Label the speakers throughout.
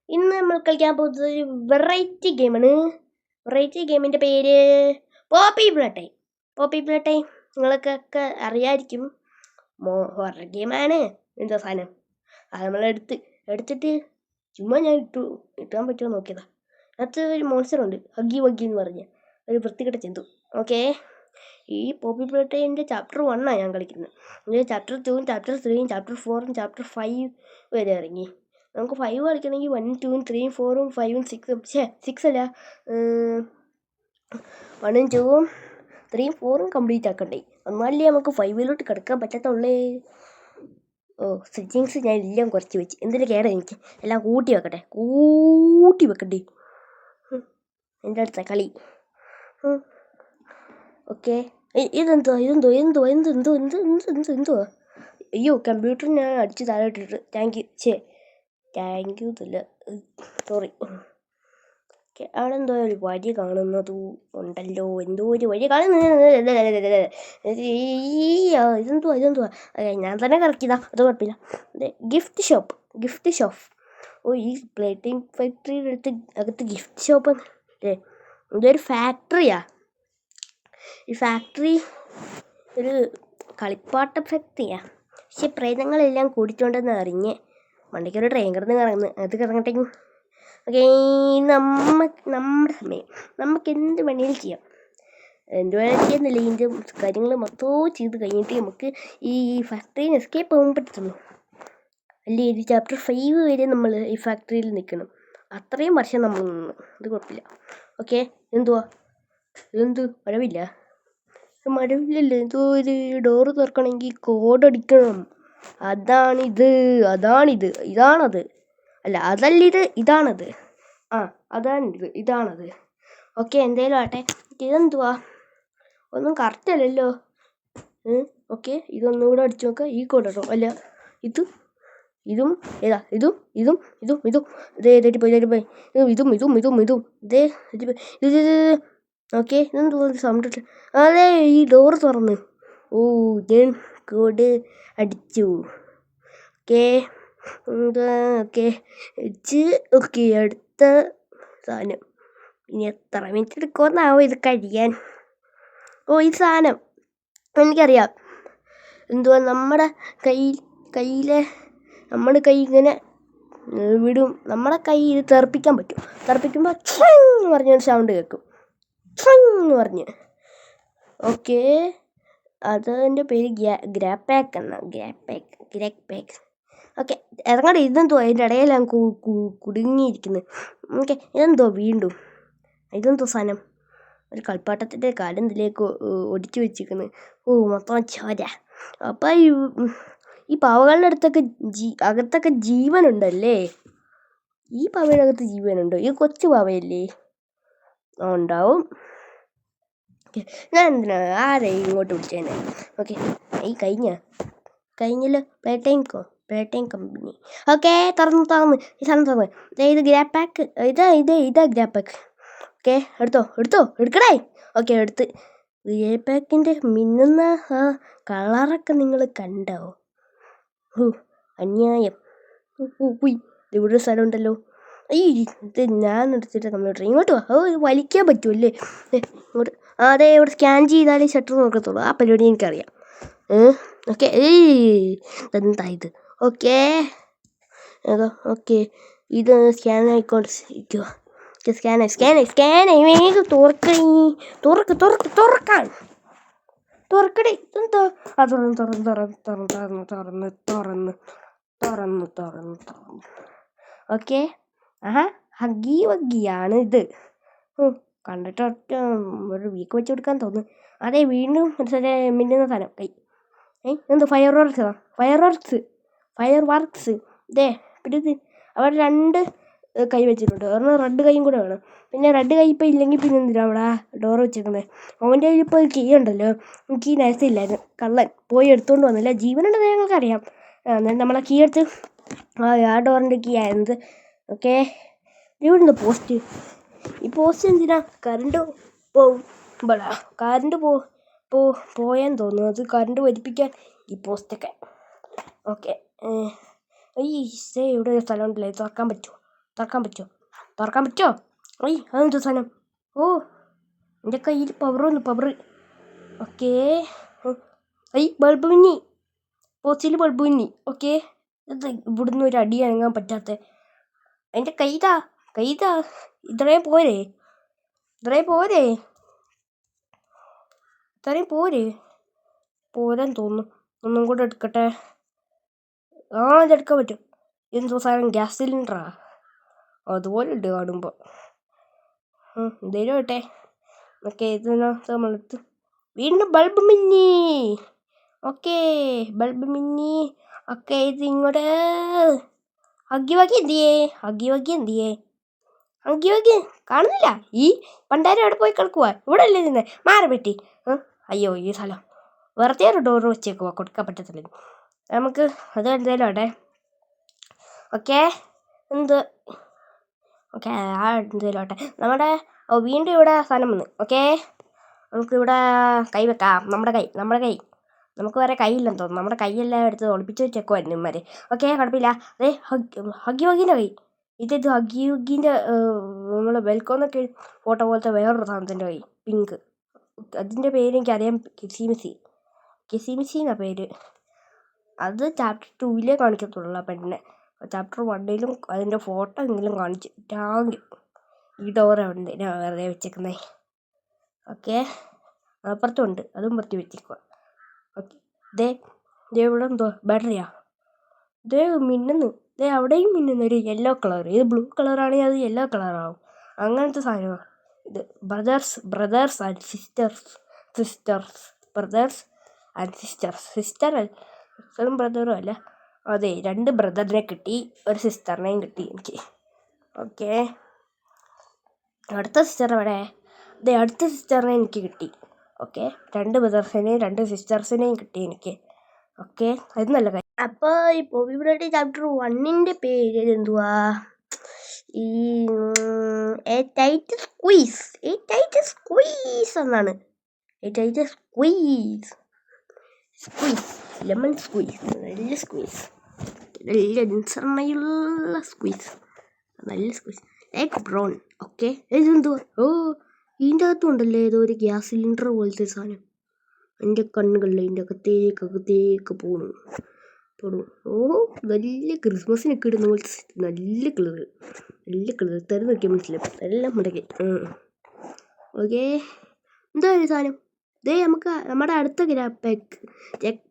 Speaker 1: ഇന്ന് നമ്മൾ കളിക്കാൻ പോകുന്നത് ഒരു വെറൈറ്റി ഗെയിമാണ്. വെറൈറ്റി ഗെയിമിൻ്റെ പേര് പോപ്പി പ്ലേ ടൈം. നിങ്ങൾക്കൊക്കെ അറിയാമായിരിക്കും. ഹൊറർ ഗെയിമാണ്. എന്താ സാധനം അത് നമ്മൾ എടുത്തിട്ട് ചുമ്മാ ഞാൻ ഇട്ടാൻ പറ്റുമോ നോക്കിയതാ. അതിനകത്ത് ഒരു മോൺസ്റ്ററുണ്ട്, ഹഗ്ഗി വഗ്ഗി എന്ന് പറഞ്ഞ ഒരു വൃത്തികെട്ട ജന്തു. ഓക്കെ, ഈ പോപ്പി പ്ലേ ടൈമിൻ്റെ ചാപ്റ്റർ 1 ഞാൻ കളിക്കുന്നത്. ഇതിൽ ചാപ്റ്റർ 2, ചാപ്റ്റർ 3, ചാപ്റ്റർ 4, ചാപ്റ്റർ 5 വരെ ഇറങ്ങി. നമുക്ക് 5 കളിക്കണമെങ്കിൽ 1, 2, 3, 4, 5, 6 6 അല്ല 1, 2, 3, 4 കംപ്ലീറ്റ് ആക്കണ്ടേ, എന്നാലേ നമുക്ക് 5 കിടക്കാൻ പറ്റത്തുള്ളേ. സെറ്റിങ്സ് ഞാൻ എല്ലാം കുറച്ച് വെച്ച്, എന്തിനു കേടാ എനിക്ക് എല്ലാം കൂട്ടി വെക്കണ്ടേ എൻ്റെ അടുത്ത കളി. ഓക്കെ, ഇതെന്തോ അയ്യോ, കമ്പ്യൂട്ടർ ഞാൻ അടിച്ച് താഴെ ഇട്ടിട്ട് താങ്ക് യു ഇല്ല, സോറി. ഓക്കെ, അവിടെ എന്തോ ഒരു വഴി കാണുന്നതും ഉണ്ടല്ലോ, എന്തോ ഒരു വഴി കാണുന്നത്. ഇതെന്തുവാ ഞാൻ തന്നെ കറക്കിയതാ, അത് കുഴപ്പമില്ല. Gift shop. ഈ പ്ലേ ടൈം ഫാക്ടറിയുടെ അകത്ത് ഗിഫ്റ്റ് ഷോപ്പ് അല്ലേ? ഇതൊരു ഫാക്ടറിയാ. ഈ ഫാക്ടറി ഒരു കളിപ്പാട്ട ഫാക്ടറിയാ. പക്ഷെ പ്രേതങ്ങളെല്ലാം കൂടിച്ചോണ്ടെന്ന് അറിഞ്ഞ് മണ്ടയ്ക്കൊരു ട്രെയിൻ കറങ്ങുന്നു. അത് കറങ്ങട്ടെ. ഓക്കെ, നമ്മുടെ സമയം, നമുക്ക് എന്ത് വേണേലും ചെയ്യാം. എന്ത് വേണമെങ്കിലും ചെയ്യുന്നില്ല, ഇതിൻ്റെ കാര്യങ്ങൾ മൊത്തവും ചെയ്ത് കഴിഞ്ഞിട്ട് നമുക്ക് ഈ ഫാക്ടറിയിൽ എസ്കേപ്പ് ആകാൻ പറ്റത്തുള്ളൂ. അല്ലേ, ഇത് ചാപ്റ്റർ 5 വരെ നമ്മൾ ഈ ഫാക്ടറിയിൽ നിൽക്കണം. അത്രയും വർഷം നമ്മൾ നിന്ന്, അത് കുഴപ്പമില്ല. ഓക്കെ, ഇതെന്ത് മഴവില്ലല്ലേ? എന്തോ ഒരു ഡോറ് തുറക്കണമെങ്കിൽ കോഡ് അടിക്കണം. അതാണിത്. ഇതാണത്. അല്ല, അതല്ല, ഇതാണത്. ഇതാണത്. ഓക്കെ, എന്തേലും ആട്ടെ. ഇതെന്തുവാ? ഒന്നും കറക്റ്റ് അല്ലല്ലോ. ഓക്കെ, ഇതൊന്നും കൂടെ അടിച്ചു നോക്കാം. ഈ കോഡോ? അല്ല, ഇതും ഏതാ? ഇതും ഇതേ പോയി ഇതും ഇതേ ഇത്. ഓക്കെ, ഇതെന്തോ സൗണ്ട്. അതെ, ഈ ഡോറ് തുറന്ന്. ഞാൻ കോഡ് അടിച്ചു. ഓക്കെ, ഓക്കെ, അടുത്ത സാധനം. ഇനി എത്ര മിനിറ്റ് എടുക്കുമെന്നാവോ ഇത് കഴിയാൻ? ഈ സാധനം എനിക്കറിയാം. എന്തുവാ, നമ്മുടെ നമ്മുടെ കൈ ഇങ്ങനെ വിടും. നമ്മുടെ കൈ ഇത് തെറിപ്പിക്കാൻ പറ്റും. തെറിപ്പിക്കുമ്പോൾ എന്ന് പറഞ്ഞൊരു സൗണ്ട് കേൾക്കും. എന്ന് പറഞ്ഞ്. ഓക്കെ, അതിൻ്റെ പേര് ഗ്രാപ്പാക്ക് എന്നാണ്. ഗ്രാപ്പാക്ക്. ഓക്കെ, ഇറങ്ങട്ടെ. ഇതെന്തോ അതിൻ്റെ ഇടയിലാണ് കുടുങ്ങിയിരിക്കുന്നത്. ഓക്കെ, വീണ്ടും ഇതെന്തോ സാധനം? ഒരു കളിപ്പാട്ടത്തിൻ്റെ കാലെന്തിലേക്ക് ഒടിച്ചു വെച്ചിരിക്കുന്നത്. മൊത്തം ചോര. അപ്പം ഈ പാവകളുടെ അകത്തൊക്കെ ജീവനുണ്ടല്ലേ? ഈ പാവയുടെ അകത്ത് ജീവനുണ്ടോ? ഈ കൊച്ചു പാവയല്ലേ? ഉണ്ടാവും. ഓക്കെ, ഞാൻ എന്തിനാ ആരെയും ഇങ്ങോട്ട് വിളിച്ചേനെ? ഓക്കെ, ഈ കഴിഞ്ഞല്ലോ പ്ലേ ടൈം കമ്പനി. ഓക്കെ, തുറന്ന് ഈ സാധനം തുറന്ന്. ഇത് ഗ്രാപ്പാക്ക്. ഇതാ ഗ്രാപ്പാക്ക്. ഓക്കെ, എടുക്കണേ. ഓക്കെ, എടുത്ത്. ഗ്രാപ്പാക്കിൻ്റെ മിന്നുന്ന ആ കളറൊക്കെ നിങ്ങൾ കണ്ടോ? അന്യായം. പോയി. ഇവിടെ ഒരു സ്ഥലം ഉണ്ടല്ലോ. ഇത് ഞാൻ എടുത്തിട്ട് കമ്പ്യൂട്ടർ ഇങ്ങോട്ട് വലിക്കാൻ പറ്റുമല്ലേ? ഇങ്ങോട്ട്. അതെ, ഇവിടെ സ്കാൻ ചെയ്താലേ ഷട്ടർ നോക്കത്തുള്ളൂ. ആ പരിപാടി എനിക്കറിയാം. ഓക്കെ, എന്താ ഇത്? ഓക്കെ, ഇത് സ്കാൻ ആയിക്കൊണ്ടിരിക്കുക. സ്കാനായി വേഗം തുറക്കടേ. ഇതെന്തോ? തുറന്ന്. ഓക്കെ, ഹഗ്ഗി വഗ്ഗിയാണ് ഇത്. കണ്ടിട്ട് ഒരു വീക്ക് വെച്ച് കൊടുക്കാൻ തോന്നുന്നു. അതെ, വീണ്ടും മിന്നുന്ന സാധനം. എന്തോ ഫയർ വർക്ക്സ്. ഇതേ പിന്നെ അവിടെ 2 കൈ വെച്ചിട്ടുണ്ട്. ഒരെണ്ണം റെഡ് കൈയും കൂടെ വേണം. പിന്നെ റെഡ് കൈ ഇപ്പം ഇല്ലെങ്കിൽ പിന്നെ എന്തിനാ അവിടെ ഡോറ് വെച്ചേക്കുന്നത്? അവൻ്റെ കയ്യിൽ ഇപ്പോൾ കീ ഉണ്ടല്ലോ. കീ നയസില്ലായിരുന്നു. കള്ളൻ പോയി എടുത്തുകൊണ്ട് വന്നില്ല. ജീവനുണ്ടെന്ന് ഞങ്ങൾക്കറിയാം. എന്നിട്ട് നമ്മളെ കീ എടുത്ത് ആ ഡോറിൻ്റെ കീ ആയിരുന്നത്. ഓക്കെ, ഇവിടുന്ന് പോസ്റ്റ്. ഈ പോസ്റ്റ് എന്തിനാ? കറണ്ട് പോയെന്ന് തോന്നുന്നു. അത് കറണ്ട് വലിപ്പിക്കാൻ ഈ പോസ്റ്റൊക്കെ. ഓക്കെ, ഇവിടെ ഒരു സ്ഥലം ഉണ്ടല്ലോ, തുറക്കാൻ പറ്റുമോ? തുറക്കാൻ പറ്റുമോ? ഓയ് അതെന്താ സാധനം? ഓ എൻ്റെ കയ്യിൽ പവർ. ഓക്കേ. ബൾബ് മിന്നി. പോസ്റ്റിൽ ബൾബ് മിന്നി. ഓക്കെ. ഇത് ഇവിടുന്ന് ഒരു അടി അനങ്ങാൻ പറ്റാത്ത എൻ്റെ കൈതാ. ഇത്രയും പോരെ? പോരാൻ തോന്നുന്നു. ഒന്നും കൂടെ എടുക്കട്ടെ. ഇതെടുക്കാൻ പറ്റും. എന്തോ സാധനം, ഗ്യാസ് സിലിണ്ടറാ? അതുപോലെ ഉണ്ട് കാണുമ്പോൾ. എന്തേലും ആട്ടെ. ഓക്കെ, ഇതിനകത്ത് നമ്മളെടുത്ത് വീണ്ടും ബൾബ് മിന്നി. ഓക്കെ, ബൾബ് മിന്നി. ഓക്കെ, ഇത് ഇങ്ങോട്ട്. ഹഗ്ഗി വഗ്ഗി എന്തിയേ? കാണുന്നില്ല. ഈ പണ്ടാരം അവിടെ പോയി കിടക്കുവാ. ഇവിടെ അല്ലേ നിന്ന് മാറി പറ്റി. അയ്യോ, ഈ സ്ഥലം വെറുതെ ഒരു ഡോറ് വെച്ചേക്കുവാ, കൊടുക്കാൻ പറ്റത്തില്ല. നമുക്ക് അത് എന്തേലും ആട്ടെ. ഓക്കെ, എന്തേലും ആട്ടെ. നമ്മുടെ വീണ്ടും ഇവിടെ സാധനം വന്ന്. ഓക്കെ, നമുക്കിവിടെ കൈ വെക്കാം. നമ്മുടെ കൈ നമുക്ക് വേറെ കൈയില്ലെന്ന് തോന്നുന്നു. നമ്മുടെ കൈയെല്ലാം എടുത്ത് ഒളിപ്പിച്ച് വെച്ചേക്കുമായിരുന്നു ഇവന്മാർ. ഓക്കെ, കുഴപ്പമില്ല. അതേ ഹഗ്ഗി വഗ്ഗീൻ്റെ കൈ. ഇത് ഹഗ്ഗി വഗ്ഗീൻ്റെ നമ്മൾ വെൽക്കോന്നൊക്കെ ഫോട്ടോ പോലത്തെ വേറൊരു സാധനത്തിൻ്റെ കൈ, പിങ്ക്. അതിൻ്റെ പേര് എനിക്കറിയാം. കിസിമിസി എന്നാണ് പേര്. അത് ചാപ്റ്റർ 2 കാണിക്കത്തുള്ളൂ ആ പെണ്ണിനെ. ചാപ്റ്റർ 1 അതിൻ്റെ ഫോട്ടോ എങ്കിലും കാണിച്ചിട്ടാങ്കിൽ. ഈ ഡോർ എന്തിനാ വെറുതെ വെച്ചേക്കുന്നേ? ഓക്കെ, അപ്പുറത്തും ഉണ്ട്, അതും പറ്റി വെച്ചേക്കുക. ഓക്കെ, ദേ ഇവിടെ എന്തോ ബാറ്ററിയാ? മിന്നുന്നു. അവിടെയും മിന്നുന്നു ഒരു യെല്ലോ കളർ. ഇത് ബ്ലൂ കളറാണെങ്കിൽ അത് യെല്ലോ കളറാവും. അങ്ങനത്തെ സാധനമാണ് ഇത്. Brothers and sisters. സിസ്റ്ററും ബ്രദറും അല്ല. അതെ, 2 ബ്രദറിനെ കിട്ടി, ഒരു സിസ്റ്ററിനെയും കിട്ടി എനിക്ക്. ഓക്കെ, അടുത്ത സിസ്റ്റർ എവിടെ? അടുത്ത സിസ്റ്ററിനെ എനിക്ക് കിട്ടി. ഓക്കെ, 2 ബ്രദേഴ്സിനെയും 2 സിസ്റ്റേഴ്സിനെയും കിട്ടി എനിക്ക്. ഓക്കെ, അത് നല്ല കാര്യം. അപ്പോൾ ഈ പോപ്പിബിലിറ്റി ചാപ്റ്റർ 1 പേര് എന്തുവാ? ഈ എ ടൈറ്റ് സ്ക്വീസ് എന്നാണ്. Lemon squeeze. നല്ല അനുസരണയുള്ള സ്ക്വീസ്. Like brown. ഓക്കെ, ഇതെന്തുവാ? ഇതിൻ്റെ അകത്തുണ്ടല്ലേ ഏതോ ഒരു ഗ്യാസ് സിലിണ്ടർ പോലത്തെ സാധനം. എൻ്റെ കണ്ണുകളിൽ ഇതിൻ്റെ അകത്തേക്ക് പോണു. നല്ല ക്രിസ്മസിനൊക്കെ ഇടുന്ന പോലത്തെ നല്ല കളർ തരം നോക്കിയാൽ മനസ്സിലാവും. എല്ലാം മുടക്കി. ഓക്കെ, എന്താ ഒരു സാധനം? നമുക്ക് നമ്മുടെ അടുത്ത ഗ്രാക്ക്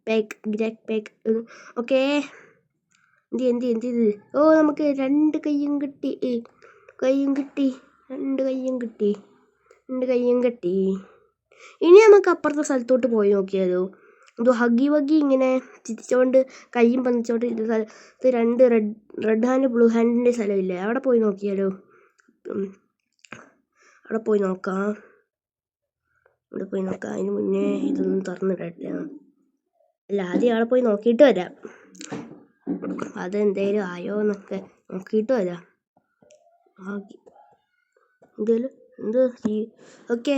Speaker 1: പാക്ക്. ഓക്കെ, എന്ത് നമുക്ക് 2 കയ്യും കിട്ടി. 2 കയ്യും കിട്ടി. ഇനി നമുക്ക് അപ്പുറത്തെ സ്ഥലത്തോട്ട് പോയി നോക്കിയാലോ? എന്തോ ഹഗ്ഗി വഗ്ഗി ഇങ്ങനെ ചിരിച്ചോണ്ട് കയ്യും പന്നിച്ചോണ്ട് ഇരുന്ന സ്ഥലത്ത് 2 റെഡ് ഹാൻഡ് ബ്ലൂ ഹാൻഡിൻ്റെ സ്ഥലമില്ലേ? അവിടെ പോയി നോക്കിയാലോ? അവിടെ പോയി നോക്കാം. അതിന് മുന്നേ ഇതൊന്നും തുറന്നിടട്ടെ. ആദ്യം അവിടെ പോയി നോക്കിയിട്ട് വരാം. അതെന്തേലും ആയോ എന്നൊക്കെ നോക്കിയിട്ട് വരാം. ഓക്കെ,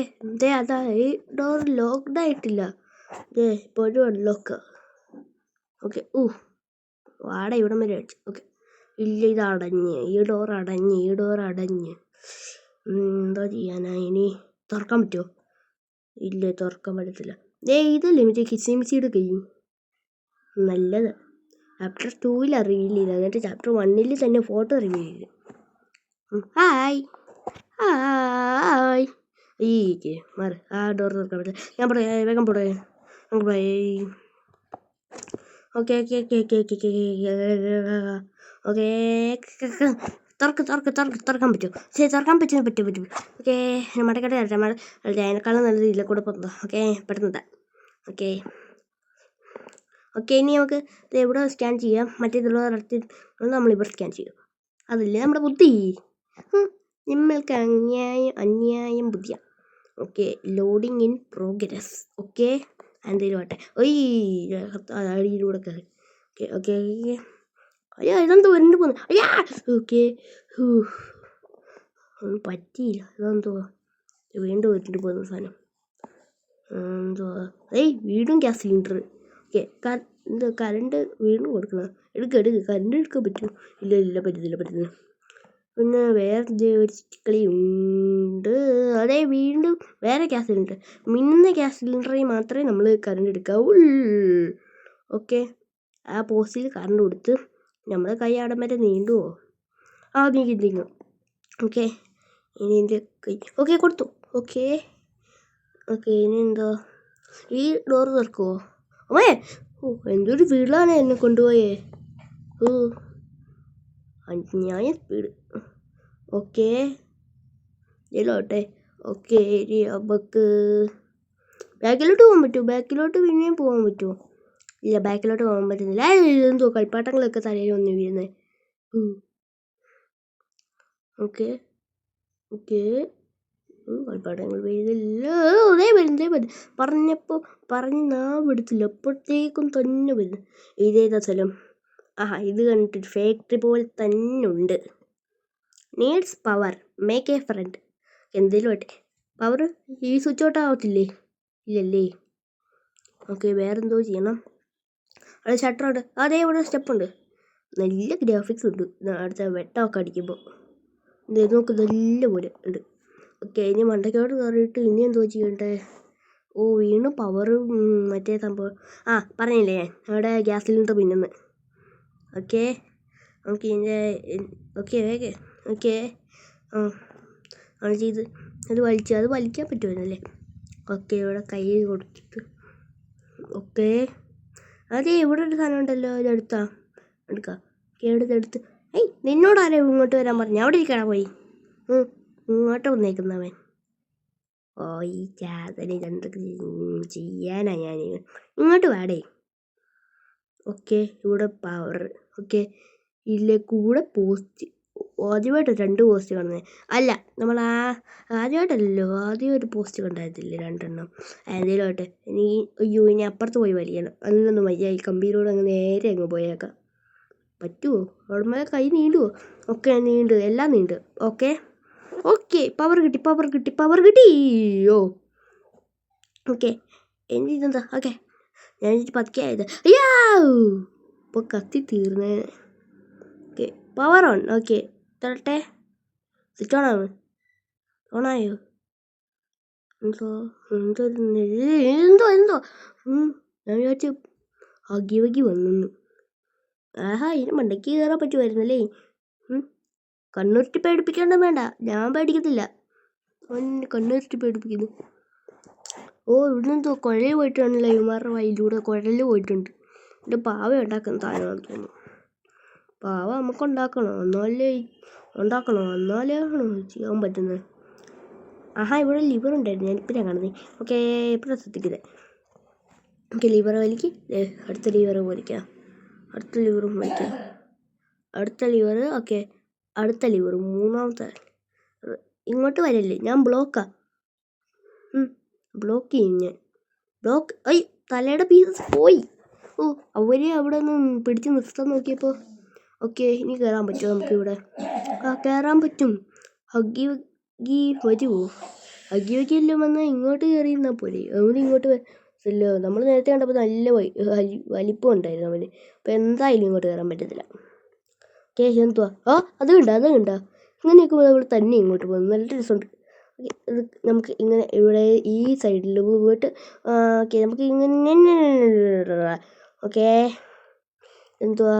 Speaker 1: അതാ ഈ ഡോർ ലോക്ക്ഡ് ആയിട്ടില്ല. ഇപ്പോഴും അൺലോക്ക്. ഓക്കെ, വാട ഇവിടം വരെ അടിച്ചു. ഓക്കെ, ഇല്ല, ഇത് അടഞ്ഞ്. ഈ ഡോർ അടഞ്ഞ്. എന്താ ചെയ്യാനാ ഇനി? തുറക്കാൻ പറ്റുമോ? ഇല്ല, തുറക്കാൻ പറ്റത്തില്ല. ഇതല്ലേ മറ്റേ കിസിമിസിയുടെ കൈ. നല്ലത്. ചാപ്റ്റർ 2 റിവീൽ ചെയ്ത്, എന്നിട്ട് ചാപ്റ്റർ 1 തന്നെ ഫോട്ടോ റിവീൽ ചെയ്ത്. ഹായ്. മാറി. ആ ഡോർ തുറക്കാൻ പറ്റില്ല. ഞാൻ പറയാം, വേഗം പോടേ. ഓക്കെ, തുറക്കാൻ പറ്റുമോ? ശരി, തുറക്കാൻ പറ്റും. ഓക്കെ, മടക്കട്ടെ. അതിനേക്കാളും നല്ലത് ഇതിലെ കൂടെ പോകുന്നതാ. ഓക്കെ, പെട്ടെന്ന്. ഓക്കെ, ഇനി നമുക്ക് എവിടെ സ്കാൻ ചെയ്യാം? മറ്റേതുള്ള നമ്മളിവിടെ സ്കാൻ ചെയ്യും. അതല്ലേ നമ്മുടെ ബുദ്ധി. നമ്മൾക്ക് അന്യായം ബുദ്ധിയാണ്. Okay, loading in progress. Okay, എന്തേലും ആട്ടെ. അടിയിലൂടെ കയറി. ഓക്കെ. അയ്യോ, ഇതെന്തോ വരണ്ട് പോന്നു. ഓക്കെ, ഒന്നും പറ്റിയില്ല. ഇതെന്തോ വീണ്ടും വരണ്ട് പോകുന്ന സാധനം. എന്തുവാ? വീണ്ടും ഗ്യാസ് സിലിണ്ടർ. ഓക്കെ, കറണ്ട് വീണ്ടും കൊടുക്കണം. എടുക്ക്. കറണ്ട് എടുക്കാൻ പറ്റുമോ? ഇല്ല, പറ്റുന്നില്ല. പിന്നെ വേറെ ഒരു കളി ഉണ്ട്. അതേ വീണ്ടും വേറെ ഗ്യാസ് സിലിണ്ടർ, മിന്നുന്ന ഗ്യാസ് സിലിണ്ടറിൽ മാത്രമേ നമ്മൾ കറണ്ട് എടുക്കാവൂ. ഓക്കെ, ആ പോസ്റ്റിൽ കറണ്ട് കൊടുത്ത് നമ്മുടെ കൈ അവിടം വരെ നീണ്ടുവോ? നീങ്ങും. ഓക്കെ, ഇനി എൻ്റെ കൈ ഓക്കെ കൊടുത്തു. ഓക്കെ ഇനി എന്താ, ഈ ഡോറ് തുറക്കുമോ? അമ്മേ, എന്തൊരു വീടാണ് എന്നെ കൊണ്ടുപോയേ. അന്യായ സ്പീഡ്. ഓക്കെ ഇതിലോട്ടെ. ഓക്കെ, ഇനി നമുക്ക് ബാക്കിലോട്ട് പോകാൻ പറ്റുമോ? ബാക്കിലോട്ട് പിന്നെയും പോകാൻ പറ്റുമോ? ഇല്ല, ബാക്കിലോട്ട് പോകാൻ പറ്റുന്നില്ല. എന്തോ കളിപ്പാട്ടങ്ങളൊക്കെ തലയിൽ വന്ന് വീഴുന്നത്. ഓക്കെ കളിപ്പാട്ടങ്ങൾ വീഴുന്നില്ല. അതേ വരും പറഞ്ഞ് നാം എടുത്തില്ല, അപ്പോഴത്തേക്കും തന്നെ വരുന്നു. ഇതേതാ സ്ഥലം? ഇത് കണ്ടിട്ട് ഫാക്ടറി പോലെ തന്നെ ഉണ്ട്. Needs power, make a friend. എന്തേലും ആട്ടെ, പവർ ഈ സ്വിച്ച് ഔട്ട് ആവത്തില്ലേ? ഇല്ലല്ലേ. ഓക്കെ, വേറെന്തോ ചെയ്യണം. അവിടെ ഷട്ടറുണ്ട്. അതേ ഇവിടെ സ്റ്റെപ്പുണ്ട്. നല്ല ഗ്രാഫിക്സ് ഉണ്ട് അടുത്ത വെട്ടമൊക്കെ അടിക്കുമ്പോൾ. നോക്ക്, നല്ല പോലെ ഉണ്ട്. ഓക്കെ, ഇനി മണ്ടയ്ക്കോട്ട് കയറിയിട്ട് ഇനി എന്തോ ചെയ്യണ്ടേ? വീണ്ടും പവർ മറ്റേ സംഭവം പറഞ്ഞില്ലേ ഞാൻ, അവിടെ ഗ്യാസ് സിലിണ്ടർ പിന്നുന്നു. ഓക്കെ ഇതിൻ്റെ ഓക്കെ ചെയ്ത് അത് വലിക്കാൻ പറ്റുമല്ലേ? ഓക്കെ, ഇവിടെ കൈ കൊടുത്തിട്ട്. ഓക്കെ, അതേ ഇവിടെ ഒരു സാധനം ഉണ്ടല്ലോ, എടുക്കാം. എടുത്ത് നിന്നോട് ആരെയും ഇങ്ങോട്ട് വരാൻ പറഞ്ഞു? അവിടെ ഇരിക്കണം പോയി. ഇങ്ങോട്ട് വന്നേക്കുന്നവൻ. ഈ ചാതനെ എന്തൊക്കെ ചെയ്യാനാ ഞാൻ? ഇങ്ങോട്ട് വാടേ. ഓക്കെ, ഇവിടെ പവർ. ഓക്കെ, ഇതിലെ കൂടെ പോസ്റ്റ്. ആദ്യമായിട്ട് 2 പോസ്റ്റ് കാണുന്നത്. അല്ല, നമ്മൾ ആദ്യമായിട്ടല്ലല്ലോ, ആദ്യം ഒരു പോസ്റ്റ് കണ്ടായിരുന്നില്ലേ, 2 എണ്ണം. എന്തെങ്കിലും ആട്ടെ. ഇനി അപ്പുറത്ത് പോയി വലിക്കണം. അതിനൊന്നും വയ്യ. ഈ കമ്പിയിലൂടെ നേരെ അങ്ങ് പോയേക്കാം. പറ്റുമോ? അവിടെ കൈ നീണ്ടുവോ? ഓക്കെ, നീണ്ട്, എല്ലാം നീണ്ട്. ഓക്കെ പവർ കിട്ടി. ഓക്കെ, ഇതെന്താ? ഓക്കെ, ഞാൻ പതുക്കെ ആയത്. ഇപ്പോൾ കത്തി തീർന്നേ. Okay, power on. ഓക്കെ, തരട്ടെ. സ്വിച്ച് ഓണായോ? എന്തോ ഞാൻ വിചാരിച്ചു അഗി വന്നു. ഇതിന് മണ്ടയ്ക്ക് കയറാൻ പറ്റുമായിരുന്നല്ലേ. കണ്ണുരുട്ടി പേടിപ്പിക്കൊന്നും വേണ്ട, ഞാൻ പേടിക്കത്തില്ല. കണ്ണുരുട്ടി പേടിപ്പിക്കുന്നു. ഇവിടെ എന്തോ കുഴൽ പോയിട്ടാണല്ലോ, ഇവന്മാരുടെ വയലിലൂടെ കുഴൽ പോയിട്ടുണ്ട്. എൻ്റെ പാവ ഉണ്ടാക്കുന്ന സാധനമാണെന്ന് തോന്നുന്നു. പാവ നമുക്ക് ഉണ്ടാക്കണോ? എന്നാലേ ചെയ്യാൻ പറ്റുന്നത്. ഇവിടെ ലിവർ ഉണ്ടായിരുന്നു, ഞാനിപ്പോഴാണ് കാണുന്നത്. ഓക്കെ, എപ്പോഴാണ് ശ്രദ്ധിക്കുന്നത്? ഓക്കെ, ലിവർ വലിക്ക്. അടുത്ത ലിവർ വലിക്കാം. അടുത്ത ലിവറും വലിക്കാം. അടുത്ത ലിവർ. ഓക്കെ, അടുത്ത ലിവർ, 3ാമത്തെ. ഇങ്ങോട്ട് വരല്ലേ, ഞാൻ ബ്ലോക്ക് ചെയ്യും ഞാൻ. തലയുടെ പീസസ് പോയി. അവരെ അവിടെ നിന്ന് പിടിച്ച് നിർത്താൻ നോക്കിയപ്പോൾ. ഓക്കെ, ഇനി കയറാൻ പറ്റുമോ നമുക്കിവിടെ? കയറാൻ പറ്റും. ഹഗ്ഗി വരുമോ? ഹഗ്ഗി എല്ലാം വന്നാൽ ഇങ്ങോട്ട് കയറിയിരുന്നാൽ പോലെ. അവന് ഇങ്ങോട്ട് വരില്ലോ. നമ്മൾ നേരത്തെ കണ്ടപ്പോൾ നല്ല വലിപ്പം ഉണ്ടായിരുന്നു അവന്. അപ്പോൾ എന്തായാലും ഇങ്ങോട്ട് കയറാൻ പറ്റത്തില്ല. ഓക്കെ, എന്തുവാ? അത് കണ്ടോ? ഇങ്ങനെ നിൽക്കുമ്പോൾ നമ്മൾ തന്നെ ഇങ്ങോട്ട് പോകുന്നു. നല്ല രസമുണ്ട്. നമുക്ക് ഇങ്ങനെ ഇവിടെ ഈ സൈഡിൽ പോയിട്ട് ഓക്കെ, നമുക്ക് ഇങ്ങനെ. ഓക്കെ, എന്തുവാ?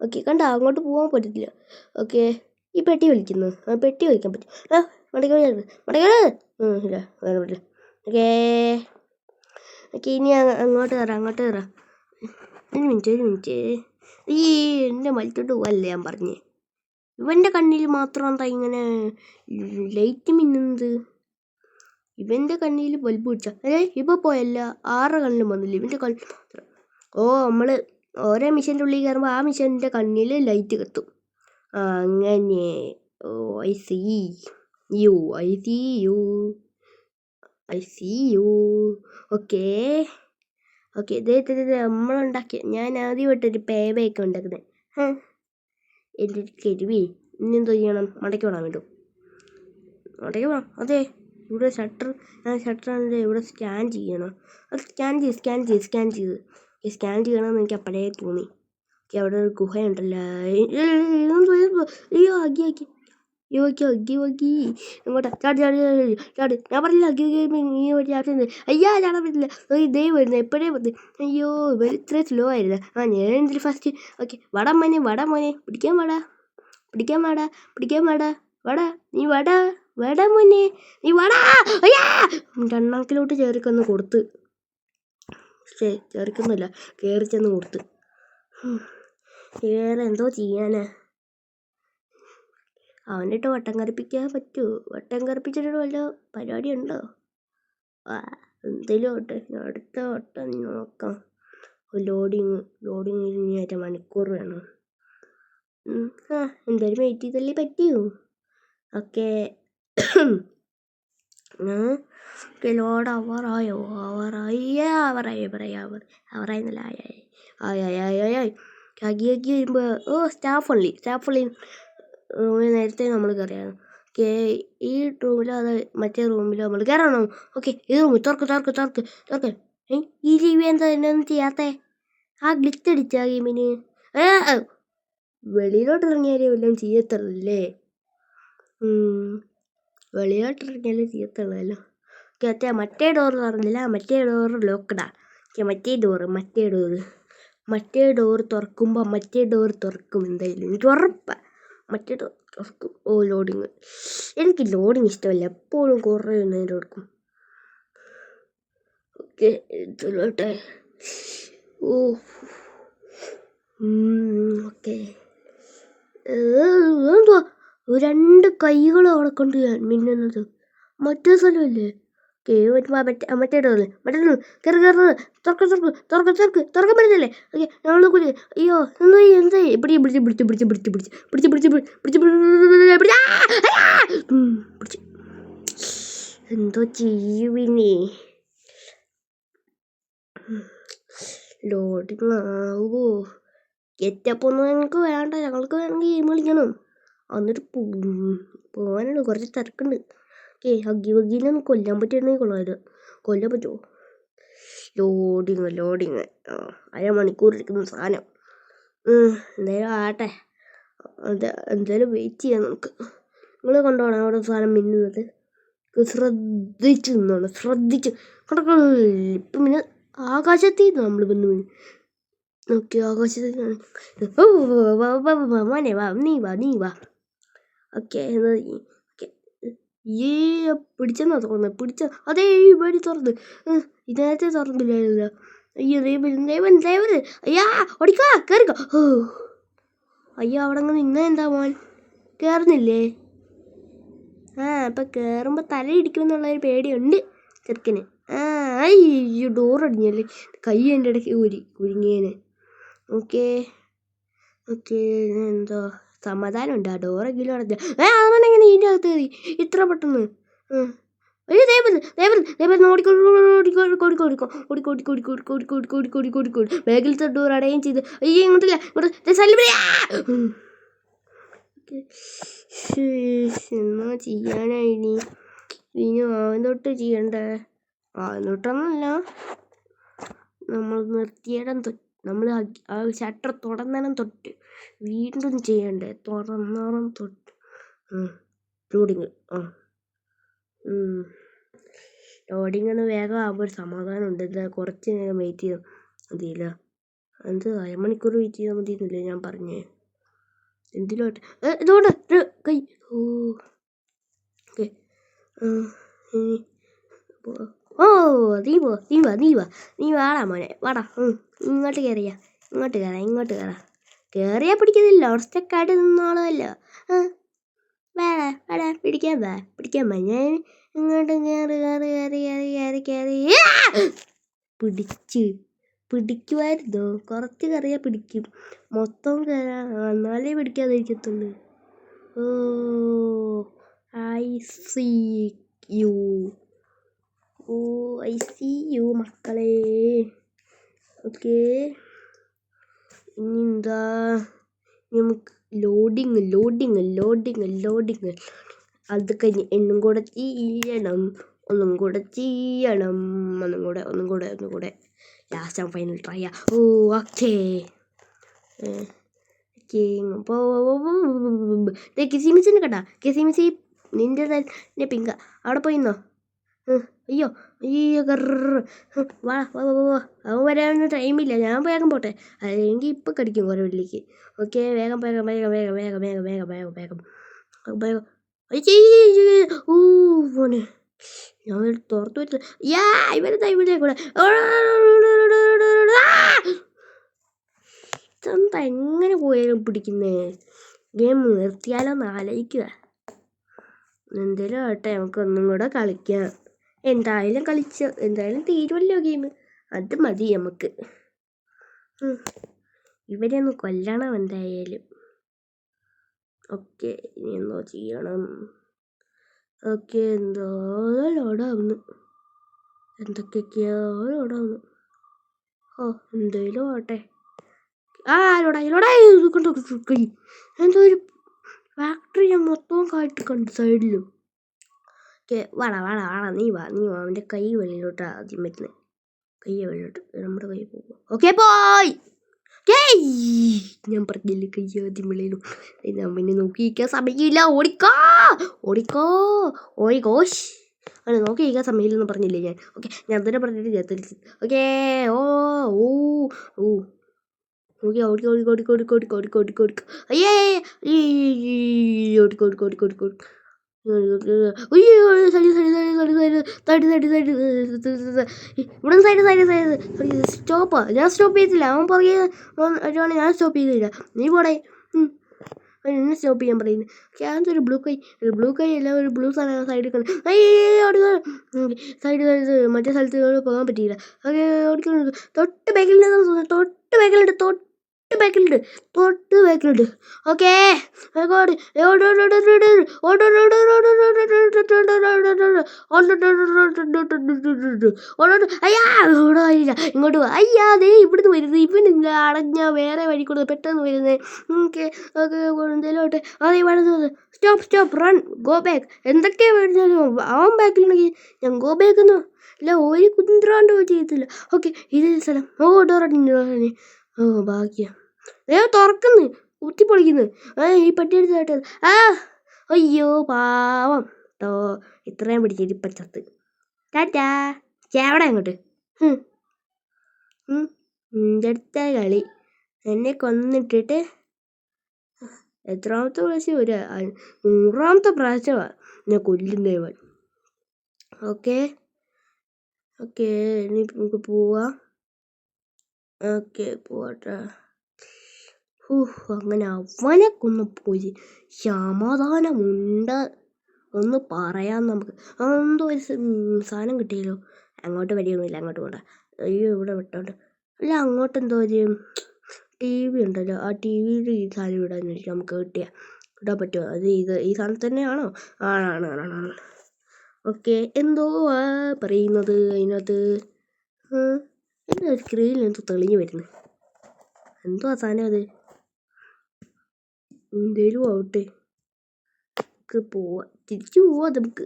Speaker 1: ഓക്കെ, കണ്ടോ? അങ്ങോട്ട് പോകാൻ പറ്റത്തില്ല. ഓക്കെ, ഈ പെട്ടി വലിക്കുന്നു. പെട്ടി വലിക്കാൻ പറ്റും. മടക്കി ഇല്ല, വേറെ പറ്റില്ല. ഓക്കെ ഇനി അങ്ങോട്ട് കയറാം. ഒരു മിനിറ്റ്. എൻ്റെ മലത്തോട്ട് പോകല്ലേ ഞാൻ പറഞ്ഞേ. ഇവൻ്റെ കണ്ണിൽ മാത്രം എന്താ ഇങ്ങനെ ലൈറ്റ് മിന്നുന്നത്? ഇവൻ്റെ കണ്ണിൽ ബൾബ് പിടിച്ച ഇപ്പോൾ പോയല്ല, 6 കണ്ണിലും വന്നില്ല ഇവൻ്റെ കണ്ണിൽ മാത്രം. നമ്മൾ ഓരോ മിഷൻ്റെ ഉള്ളിൽ കയറുമ്പോൾ ആ മിഷൻ്റെ കണ്ണിൽ ലൈറ്റ് കത്തും. അങ്ങനെ. I see you. ഓക്കെ ഇതേ നമ്മളുണ്ടാക്കിയ, ഞാൻ ആദ്യമായിട്ടൊരു പേവയൊക്കെ ഉണ്ടാക്കുന്നത്. എൻ്റെ ഒരു കരുവി. ഇന്നെന്തോ ചെയ്യണം? മടക്കി വേണം വേണ്ടു. അതെ, ഇവിടെ ഷട്ടറാണെങ്കിൽ ഇവിടെ സ്കാൻ ചെയ്യണം. അത് സ്കാൻ ചെയ്ത് സ്കാൻ ചെയ്യണമെന്ന് എനിക്ക് അപ്പോഴേ തോന്നി. അവിടെ ഒരു ഗുഹയുണ്ടല്ലോ. അയ്യോ അഗ്ഗി അഗ്ഗി അഗ്ഗി അഗ്ഗി ഇങ്ങോട്ടാ ചാടി ചാടി ചാടി ചാടി. ഞാൻ പറഞ്ഞില്ല അഗ്ഗി നീ ചാടുന്നത്. അയ്യാ ചാടാൻ പറ്റില്ല. ഇതേ വരുന്നത് എപ്പോഴേ വന്ന്. അയ്യോ ഇവർ ഇത്ര സ്ലോ ആയിരുന്നു. ഞാൻ എന്തിൽ ഫസ്റ്റ്. ഓക്കെ വട മോനെ പിടിക്കാൻ വാടാ വടാ നീ വടാ മോനെ നീ വടാ. അയ്യാ രണ്ടാക്കിലോട്ട് ചേറിക്കൊന്ന് കൊടുത്ത്. ചേറിക്കൊന്നുമില്ല, കയറി ചെന്ന് കൊടുത്ത്. വേറെ എന്തോ ചെയ്യാനാ? അവനിട്ട് വട്ടം കറിപ്പിക്കാൻ പറ്റുമോ? വട്ടം കറിപ്പിച്ചിട്ട് വല്ല പരിപാടി ഉണ്ടോ? എന്തേലും ആവട്ടെ, അടുത്ത വട്ടം നോക്കാം. ലോഡിങ് ഇനി 1 മണിക്കൂർ വേണം. എന്തായാലും വെയിറ്റ് ചെയ്തല്ലേ പറ്റിയോ? ഓക്കെ ലോഡ് അവറായെന്നല്ല ആയി അഗി വരുമ്പോൾ സ്റ്റാഫ് ഓൺലി നേരത്തെ നമ്മൾ കയറിയാണ്. ഓക്കെ ഈ റൂമിലോ അത് മറ്റേ റൂമിലോ നമ്മൾ കയറണോ? ഓക്കെ ഈ റൂമിൽ തുറക്ക്. ഈ ജീവി എന്താ എന്നൊന്നും ചെയ്യാത്തേ? ഗ്ലിച്ച് അടിച്ച ഗെയിമിന് വെളിയിലോട്ട് ഇറങ്ങിയാലേ വല്ലതും ചെയ്യത്തുള്ളല്ലേ? വെളിയിലോട്ടിറങ്ങിയാലേ ചെയ്യത്തുള്ളല്ലോ. ഓക്കെ മറ്റേ ഡോർ തുറന്നില്ല, മറ്റേ ഡോർ ലോക്കഡാ. ഓക്കെ മറ്റേ ഡോർ തുറക്കുമ്പോൾ മറ്റേ ഡോർ തുറക്കും എന്തായാലും, എനിക്ക് ഉറപ്പാണ്. മറ്റേ ഡോർ തുറക്കും. ലോഡിങ്. എനിക്ക് ലോഡിങ് ഇഷ്ടമല്ല, എപ്പോഴും കുറേ നേരം എടുക്കും. ഓക്കെ ഇതിലോട്ടെ. ഓക്കെ എന്തുവാ 2 കൈകളും അവിടെ കൊണ്ട് മിന്നുന്നത്? മറ്റേ സ്ഥലമല്ലേ? മറ്റേ ഡോറ് തുറക്കാൻ പറ്റുന്നില്ലേ? ഓക്കെ ഞങ്ങൾ കൂടി. അയ്യോ എന്തായി എന്തോ ചെയ്യുവിനെ. ലോഡിങ് ആവോ? ഗെറ്റപ്പൊന്നും ഞങ്ങൾക്ക് വേണ്ട, ഞങ്ങൾക്ക് വേണമെങ്കിൽ ഗെയിം കളിക്കണം. എന്നിട്ട് പോകാനാണ്, കുറച്ച് തിരക്കുണ്ട്. ഓക്കെ ഹഗ്ഗിനെ കൊല്ലാൻ പറ്റുകയാണെങ്കിൽ കൊള്ളാമായിരുന്നു. കൊല്ലാൻ പറ്റുമോ? ലോഡിങ് 1 മണിക്കൂർ ഇരിക്കുന്ന സാധനം. എന്തായാലും ആട്ടെ, എന്തായാലും വെയിറ്റ് ചെയ്യാം നമുക്ക്. നിങ്ങൾ കൊണ്ടുപോകണം അവിടെ സാധനം മിന്നുന്നത്. ശ്രദ്ധിച്ച് നിന്നോണം, കണ്ടോ ഇപ്പം പിന്നെ ആകാശത്തിൽ നിന്ന് നമ്മൾ വന്ന് വീണ്. ഓക്കെ ആകാശത്തിൽ മോനെ നീ വാ. ഓക്കെ ഈ പിടിച്ചെന്നാ തോന്നുന്നത്. അതേ ഈ വഴി തുറന്ന് ഇതിനകത്ത് തുറന്നില്ലല്ലോ. അയ്യോ ദൈവം അയ്യാ ഓടിക്കോ കയറിക്കോ. അയ്യോ അവിടെ അങ്ങ് നിന്നാ എന്താ മോൻ കയറുന്നില്ലേ? അപ്പം കയറുമ്പോൾ തല ഇടിക്കുമെന്നുള്ളൊരു പേടിയുണ്ട് ചെറുക്കന്. അയ്യോ ഡോറടിഞ്ഞല്ലേ, കൈ എൻ്റെ ഇടയ്ക്ക് കുരുങ്ങിയേനെ. ഓക്കെ എന്തോ സമാധാനമുണ്ട്. ആ ഡോറെങ്കിലും അടഞ്ഞ അവനെങ്ങനെ ഇതിൻ്റെ അകത്ത് കയറി ഇത്ര പെട്ടെന്ന്? അയ്യോ ദൈവം ഓടിക്കോടിക്കോടിക്കോടിക്കോടിക്കോടിക്കോടിക്കോടിക്കോടിക്കോടിക്കോടിക്കോടിക്കോടി ബാഗിലത്തെ ഡോർ അടയുകയും ചെയ്ത്. അയ്യോ ഇങ്ങോട്ടില്ല എന്നാ ചെയ്യാനാ ഇനി ആദ്യം തൊട്ട് ചെയ്യണ്ടേ? ആദ്യം തൊട്ടൊന്നുമല്ല, നമ്മൾ നിർത്തിയിടം തൊട്ട്, നമ്മൾ ആ ഷട്ടർ തുറന്നിടം തൊട്ട് വീണ്ടും ചെയ്യണ്ടേ? തുറന്നിടം തൊട്ട് ലോഡിങ് ലോഡിങ് ഒന്ന് വേഗം ആകുമ്പോൾ ഒരു സമാധാനം ഉണ്ട്. ഇല്ല കുറച്ച് നേരം വെയിറ്റ് ചെയ്താൽ മതിയില്ല. 1 മണിക്കൂർ വെയിറ്റ് ചെയ്താൽ മതി എന്നല്ലേ ഞാൻ പറഞ്ഞേ? എന്തിലോട്ട് ഇതുകൊണ്ട് കൈ ഓക്കെ നീ വാടാ മോനെ വാടാ. ഇങ്ങോട്ട് കയറാം. കയറിയാൽ പിടിക്കുന്നില്ല, ഒറ്റക്കായിട്ട് നിന്നോളമല്ലോ. വേടാ പിടിക്കാൻ വാ ഞാൻ ഇങ്ങോട്ട് കയറി പിടിക്കുമായിരുന്നു. കുറച്ച് കയറിയാൽ പിടിക്കും, മൊത്തം കയറാൻ എന്നാലേ പിടിക്കാതിരിക്കത്തുള്ളൂ. ഐ സീ യു മക്കളെ. ഓക്കെ ഇനി എന്താ, നമുക്ക് ലോഡിങ് അത് കഴിഞ്ഞ് ഒന്നും കൂടെ ചെയ്യണം. ഒന്നും കൂടെ ലാസ്റ്റ് ഫൈനൽ ട്രൈ. ഓക്കെ കിസിമിസിനെ കേട്ടാ കിസിമിസി നിന്റെ പിങ്ക അവിടെ പോയിന്നോ അയ്യോ അയ്യോ വാ വാ വാ വാ അവൻ വരാനൊന്നും ടൈമില്ല ഞാൻ വേഗം പോട്ടെ അല്ലെങ്കിൽ ഇപ്പം കടിക്കും കുറേ വെള്ളിക്ക് ഓക്കെ വേഗം വേഗം വേഗം വേഗം വേഗം വേഗം വേഗം വേഗം വേഗം വേഗം ഓ പോനെ ഞാൻ തുറത്തു വെച്ചത് ഇവിടെ കൂടെ ഇതെന്താ എങ്ങനെ പോയാലും പിടിക്കുന്നേ ഗെയിം നിർത്തിയാലോന്ന് ആലോചിക്കുക എന്തേലും ആട്ടെ നമുക്ക് ഒന്നും കൂടെ കളിക്കാം എന്തായാലും തീരുമല്ലോ ഗെയിം അത് മതി നമുക്ക് ഇവരെ ഒന്ന് കൊല്ലണം എന്തായാലും ഓക്കെ ഇനി എന്തോ ചെയ്യണം ഓക്കെ എന്തോ ലോഡാവുന്നു എന്തൊക്കെയൊക്കെയോ ലോഡാവുന്നു എന്തേലും ആട്ടെ ലോഡായി എന്തോ ഒരു ഫാക്ടറി ഞാൻ മൊത്തവും കാട്ടി കണ്ടു സൈഡിലും ഓക്കെ വാടാ നീ വാ അവൻ്റെ കൈ വെളിയിലോട്ടാ ആദ്യം വരുന്നത് കൈ വെളിയിലോട്ട് നമ്മുടെ കൈ പോകും ഓക്കെ പോയി ഞാൻ പറഞ്ഞില്ലേ കൈ ആദ്യം വെളിയിലും പിന്നെ നോക്കിയിരിക്കാൻ സമയമില്ല ഓടിക്കോഷ് അങ്ങനെ നോക്കിയിരിക്കാൻ സമയമില്ലെന്ന് പറഞ്ഞില്ലേ ഞാൻ ഓക്കെ ഞാൻ തന്നെ പറഞ്ഞിട്ട് ഞാൻ തിരിച്ച് ഓക്കേ ഓ ഓക്കെ ഓടിക്കോ അയ്യേ ഓടിക്കോ ഇവിടെ സ്റ്റോപ്പാ ഞാൻ സ്റ്റോപ്പ് ചെയ്തില്ല അവൻ പുറകെ ഞാൻ സ്റ്റോപ്പ് ചെയ്തില്ല നീ പോടേ എന്നെ സ്റ്റോപ്പ് ചെയ്യാൻ പറയുന്നത് ക്യാൻസ് ഒരു ബ്ലൂ കൈ അല്ല ഒരു ബ്ലൂ സാധനം സൈഡിൽ കൊണ്ട് സൈഡ് മറ്റേ സ്ഥലത്ത് പോകാൻ പറ്റിയില്ല ഓക്കെ ഓടിക്കുന്നു തൊട്ട് ബാക്കിലുണ്ട് ഓക്കേ ഇങ്ങോട്ട് വാ അയ്യാ ദേ ഇവിടുന്ന് വരുന്നത് ഇവനില്ല അടഞ്ഞ വേറെ വഴി കൂടെ പെട്ടെന്ന് വരുന്നത് ഓക്കെ എന്തേലും ആട്ടെ അതെ വരുന്നത് സ്റ്റോപ്പ് റൺ ഗോ ബാക്ക് എന്തൊക്കെയാ വരുന്നാലും അവൻ ബാക്കിലുണ്ടെങ്കിൽ ഞാൻ ഗോ ബാക്ക് ഒന്നും ഇല്ല ഒരു കുന്ത്രാണ്ട് ചെയ്യത്തില്ല ഓക്കെ ഇത് സ്ഥലം ഡോറ ഭാഗ്യം തുറക്കുന്നു കുത്തിപ്പൊളിക്കുന്നു ഈ പെട്ടി എടുത്ത് അയ്യോ പാവം ഇത്രയും പിടിച്ചിട്ട് ഇപ്പം ചത്ത് ടാറ്റാ ചേവട അങ്ങോട്ട് എൻ്റെ അടുത്ത കളി എന്നെ കൊന്നിട്ടിട്ട് എത്രാമത്തെ പ്രാവശ്യം 100ാമത്തെ പ്രാവശ്യമാണ് ഞാൻ കൊല്ലുന്നവൻ ഓക്കെ ഇനി നമുക്ക് പോവാം ഓക്കെ പോട്ടെ അങ്ങനെ അവനെ കൊന്നപ്പോയി സമാധാനമുണ്ട് ഒന്ന് പറയാം നമുക്ക് എന്തോ ഒരു സാധനം കിട്ടിയല്ലോ അങ്ങോട്ട് വരികയൊന്നുമില്ല അങ്ങോട്ട് പോകണ്ട അയ്യോ ഇവിടെ വിട്ടോണ്ട് അല്ല അങ്ങോട്ട് എന്തോ ഒരു TV ഉണ്ടല്ലോ ആ TVയിൽ ഈ സാധനം ഇടാന്ന് ചോദിച്ചാൽ നമുക്ക് ഇടാൻ പറ്റുമോ അത് ഈ സാധനം തന്നെയാണോ ആണ് ഓക്കെ എന്തോ പറയുന്നത് അതിനകത്ത് എൻ്റെ സ്ക്രീനിൽ എന്തോ തെളിഞ്ഞു വരുന്നത് എന്തോ ആ സാധനം അത് എന്തേലും ആവട്ടെ തിരിച്ചു പോവാ നമുക്ക്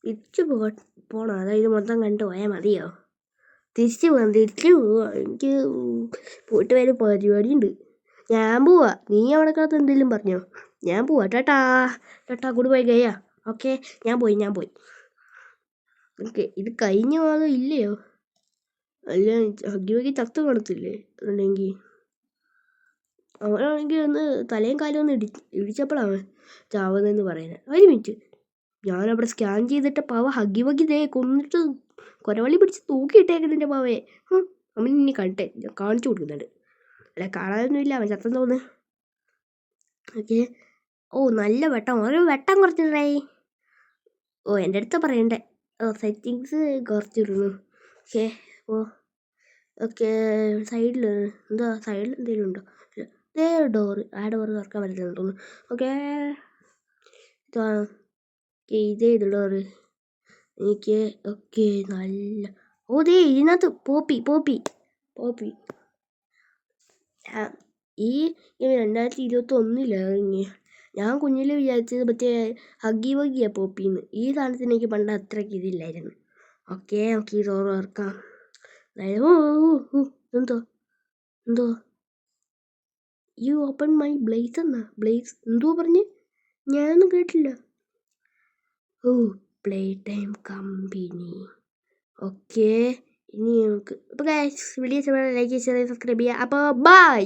Speaker 1: തിരിച്ചു പോണം അതായത് മൊത്തം കണ്ടു പോയാൽ മതിയോ തിരിച്ചു പോവാം എനിക്ക് പോയിട്ട് വരെ പരിപാടിയുണ്ട് ഞാൻ പോവാ നീ അവിടെ കാലത്ത് എന്തെങ്കിലും പറഞ്ഞോ ഞാൻ പോവാ ടാറ്റാ കൂടി പോയി ഗയാ ഓക്കെ ഞാൻ പോയി ഓക്കെ ഇത് കഴിഞ്ഞ മാസം ഇല്ലയോ അല്ല ഹഗ്ഗി ചത്ത് കാണത്തില്ലേ അതുണ്ടെങ്കിൽ അവനാണെങ്കിൽ ഒന്ന് തലയും കാലും ഒന്ന് ഇടിച്ചപ്പോഴാണ് ചാവുന്നതെന്ന് പറയുന്നത് ഒരു മിനിറ്റ് ഞാനവിടെ സ്കാൻ ചെയ്തിട്ട് ഹഗ്ഗി ദേ കൊന്നിട്ട് കൊരവള്ളി പിടിച്ച് തൂക്കിയിട്ടേക്കുന്നതിൻ്റെ പാവയെ അവൻ ഇനി കണ്ടേ ഞാൻ കാണിച്ചു കൊടുക്കുന്നുണ്ട് അല്ല കാണാനൊന്നുമില്ല അവൻ ചത്തെന്ന് തോന്നുന്നു ഓക്കെ നല്ല വെട്ടം ഒരു വെട്ടം കുറച്ചിട്ടേ എൻ്റെ അടുത്ത് പറയണ്ടേ സെറ്റിങ്സ് കുറച്ചിടുന്നു ഓക്കെ സൈഡിൽ എന്തെങ്കിലും ഉണ്ടോ ഡോറ് തുറക്കാൻ പറ്റില്ലെന്ന് തോന്നുന്നു ഓക്കെ ഇതേ ഡോറ് എനിക്ക് ഓക്കെ നല്ല ഇതിനകത്ത് പോപ്പി ഈ 2021 ഇറങ്ങി ഞാൻ കുഞ്ഞിൽ വിചാരിച്ചത് മറ്റേ ഹഗ്ഗി വഗ്ഗിയാ പോപ്പിന്ന് ഈ സാധനത്തിന് എനിക്ക് പണ്ട് അത്രയ്ക്ക് ഇതില്ലായിരുന്നു ഓക്കെ നമുക്ക് ഈ ഡോറ് തുറക്കാം അതായത് എന്തോ എന്തോ യു ഓപ്പൺ മൈ ബ്ലേസ് എന്നാ ബ്ലേസ് എന്തോ പറഞ്ഞ് ഞാനൊന്നും കേട്ടില്ല. ഓ പ്ലേ ടൈം കമ്പനി. ഓക്കെ ഇനി നമുക്ക് അപ്പോൾ ഗൈസ് വീഡിയോ ലൈക്ക് ചെയ്യുക, സബ്സ്ക്രൈബ് ചെയ്യുക. അപ്പോൾ ബൈ.